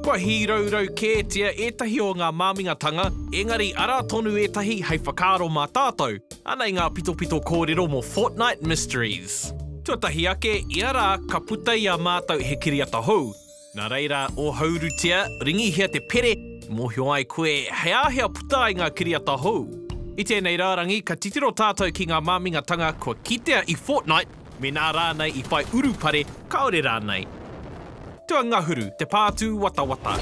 Kua hīraurau kitea ētahi o ngā māmingatanga, engari ara tonu ētahi hei whakaaro mā tātou. Ana i ngā pitopito kōrero mō Fortnite Mysteries. Tuatahi ake, i ara ka puta i a mātou he kiriata hou. Nā reira, o haurutia, ringi hea te pere, mōhio ai koe hea puta i ngā kiriata hou. I tēnei rārangi, ka titiro tātou ki ngā māmingatanga kua kitea i Fortnite, mēnā rānei i whai urupare, kāore rānei. Tua ngahuru, te pātū watawata.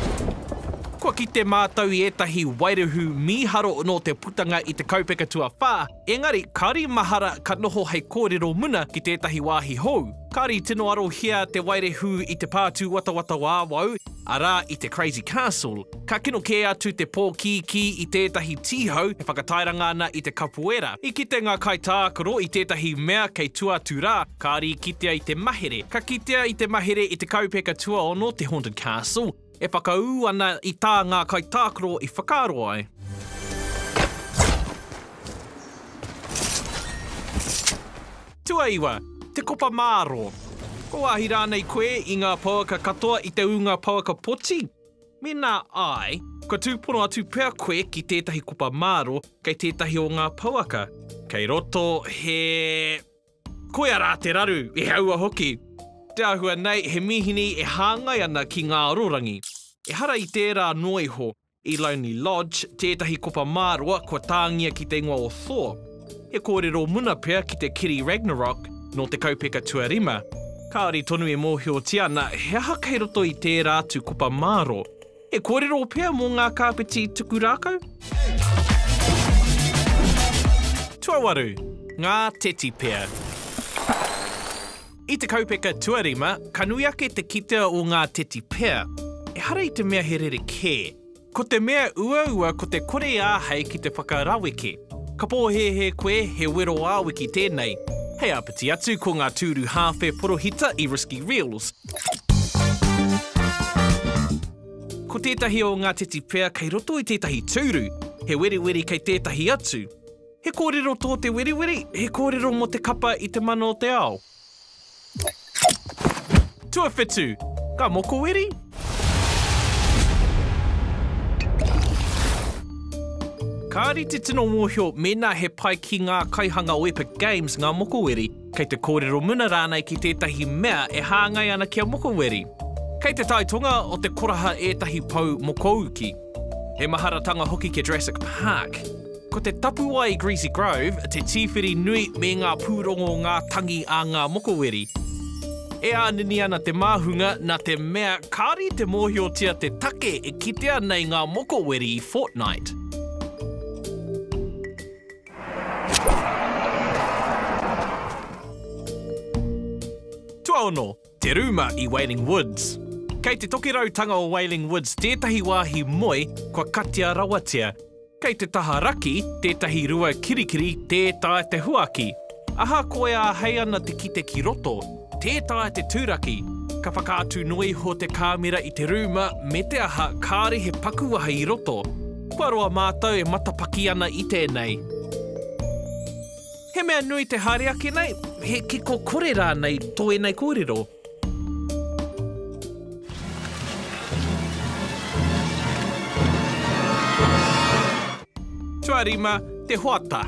Kua ki te mātou i ētahi wairehu mīharo no te putanga i te kaupeka tua whā, engari, kāri mahara ka noho hei kōrero muna ki tētahi wāhi hou. Kāri tino aro hea te wairehu i te pātū watawata wāwau, arā i te Crazy Castle. Ka kino kē atu te pōkiki i tētahi tihau e whakatairanga ana i te capoeira. I kite ngā kaitākaro i tētahi mea kei tuatu rā, kāri kitea i te mahere. Ka kitea i te mahere i te kaupeka tua ono te Haunted Castle. E whakau ana i tā ngā kaitākaro i whakaaro ai. Tua iwa, te kopa māro. Ko ahi rānei koe i ngā pauaka katoa i te unga pauaka poti. Mēnā ai, ka tūpono atu pēr koe ki tētahi kopa māro kei tētahi o ngā pauaka. Kei roto he... Koe arā te raru, e haua hoki. Te ahua nei, he mihini e hāngai ana ki ngā rōrangi. E hara i tērā noiho, i Lonely Lodge, tētahi kopa māroa kua tāngia ki te ingoa o Thor. He kōrero muna pēr ki te kiri Ragnarok no te kaupeka tuarima. Kāore tonu e mōhio tiana, he aha kei roto i tērā atu kopa māro. He kōrero pēr mō ngā kāpeti tuku rākau? Tuawaru, ngā teti pēr. I te kaupeka tuarima, ka nui ake te kitea o ngā teti pēr. E hara i te mea he rere kē. Ko te mea ua ko te kore āhei ki te whakaraweke. Ka pōhehe koe he wero āwiki tēnei. Hei apiti atu ko ngā tūru hāwhe porohita i Risky Reels. Ko tētahi o ngā teti pēr kei roto i tētahi tūru. He weri kei tētahi atu. He kōrero tō te weri, he kōrero mo te kapa i te mana o te ao. Tua whetū, ka moko weri? Kāri te tino mōhio, mēnā he pai ki ngā kaihanga o Epic Games ngā mokoweri, kei te kōrero muna rānei ki tētahi mea e hāngai ana kia mokoweri. Kei te taitonga o te koraha ētahi pau mokouki. He maharatanga hoki ke Jurassic Park. Ko te tapua i Greasy Grove, te tīwhiri nui me ngā pūrongo ngā tangi a ngā mokoweri. E ānini ana te māhunga na te mea kāri te mōhio tia te take e kitea nei ngā mokoweri i Fortnite. Tuaono, te rūma i Wailing Woods. Kei te tokirautanga o Wailing Woods, tētahi wāhi moi kua katia rawatia. Kei te taha raki, tētahi rua kirikiri, tētā te huaki. Aha koe a hei ana te kite ki roto, tētā te tūraki. Ka whakaatu noi ho te kāmera i te rūma, me te aha kāre he pakuaha i roto. Kua roa mātou e matapaki ana i tēnei. He mea nui te haere ake nei, he kiko kore rānei tō e nei kōrero. Tuarima, te hoata.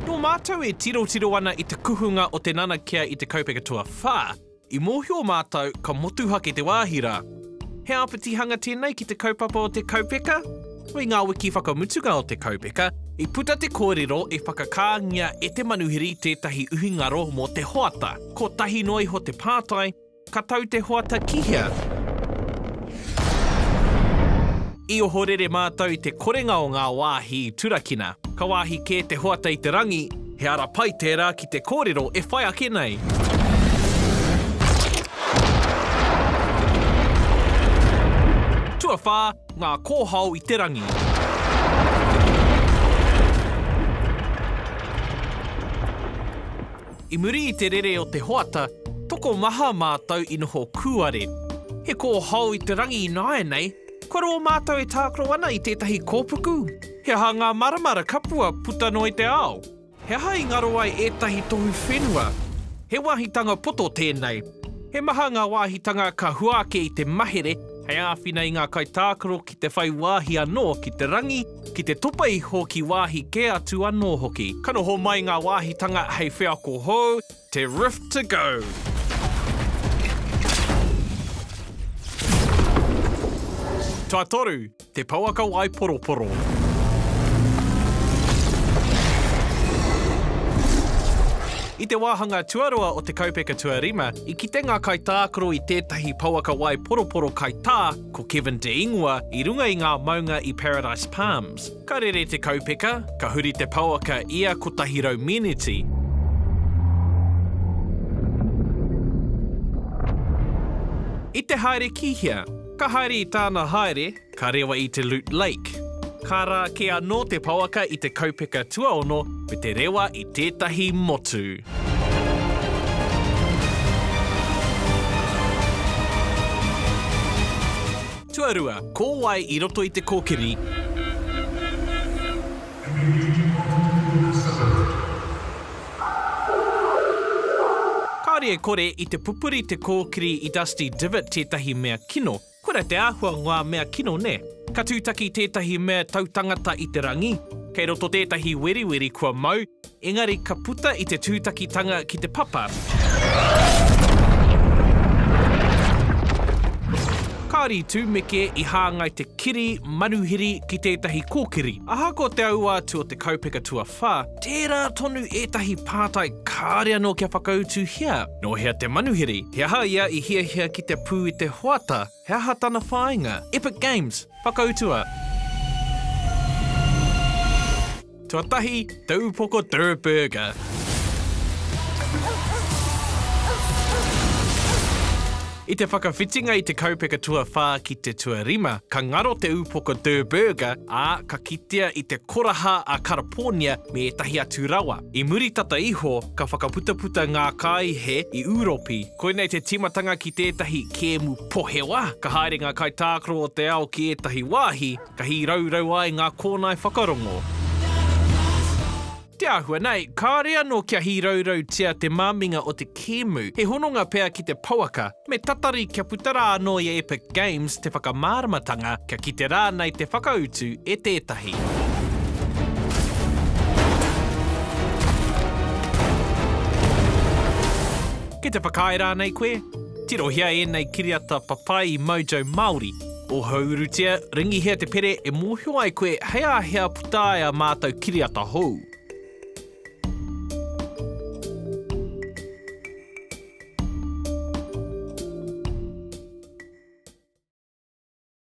Nō mātou e tiro ana i te kuhunga o te nanakia i te kaupeka tua whā, i mōhio mātou ka motuhake te wāhira. He apatihanga tēnei ki te kaupapa o te kaupeka? Oi ngā wiki whakamutunga o te kaupeka, i puta te kōrero e whakakāngia e te manuhiri tētahi uhingaro mō te hoata. Ko tahi noi ho te pātai, ka tau te hoata kihia. I o horere mātou i te korenga o ngā wāhi turakina. Ka wāhi kē te hoata i te rangi, he ara pai tērā ki te kōrero e whai ake nei. Tua whā, ngā kōhau i te rangi. I muri i te rere o te hoata, toko maha mātou i noho kuare. He kōhau i te rangi i nae nei, kua roa mātou e tākro ana i tētahi kōpuku. He aha ngā maramara kapua puta no i te ao. He aha i ngaro ai ētahi tohu whenua. He wahitanga poto tēnei. He maha ngā wāhitanga ka huake I te mahere, hei āwhina I ngā kaitākaro ki te whai wāhi anō ki te rangi, ki te tupa iho ki wāhi ke atu anō hoki. Kanoho mai ngā wāhitanga hei whea ko hou, te rift to go. Tātou, te pauaka wai poroporo. I te wāhanga tuarua o te kaupeka tuarima, I kite ngā kaitākaro I tētahi pauaka wai poroporo kaitā ko Kevin de Ingua I runga I ngā maunga I Paradise Palms. Ka rere te kaupeka, ka huri te pauaka ia ko tahirau meneti. I te haere kihia, ka haere I tāna haere, ka rewa I te Loot Lake. Ka rā ke anō te pauaka I te kaupeka tuaono, me te rewa I tētahi motu. Tuarua, ko wai I roto I te kōkiri. Kāore kore I te pupuri te kōkiri I Dusty Divot tētahi mea kino. Kura te āhua ngā mea kino ne. Ka tūtaki tētahi mea tautangata I te rangi. Kei roto tētahi weriweri kua mau, engari ka puta I te tūtakitanga ki te papa. Kāri tūmeke I hāngai te kiri manuhiri ki tētahi kōkiri. Aha ko te aua tu o te kaupeka tua whā, tērā tonu ētahi pātai kāre anō kia whakautu hea. No hea te manuhiri, he aha ia I hia ki te pū I te hoata, he aha tana whāinga. Epic Games, whakautua. Tuatahi, taupoko burger. I te whakawhitinga I te kaupeka tua whā ki te tuarima, ka ngaro te upoko burger, ā ka kitea I te koraha a Karaponia me etahi atu rawa. I muri tata iho, ka whakaputaputa ngā kai he I Uropi. Koinei te timatanga ki tētahi kēmu pohewa, ka haere ngā kaitākaro o te ao ki etahi wāhi, ka hi raurau ai ngā kōnai whakarongo. Te āhua nei, kāre anō kia hi raurau tia te māminga o te kēmu, he hononga pēr ki te pauaka, me tatari kia putara anō I Epic Games te whakamāramatanga kia ki te rānei te whakautu e tētahi. Ki te whakai rānei koe, tirohia nei kiriata papai I Mojo Māori. O haurutia, ringi hea te pere e mōhio ai koe hea putāia mātou kiriata hou.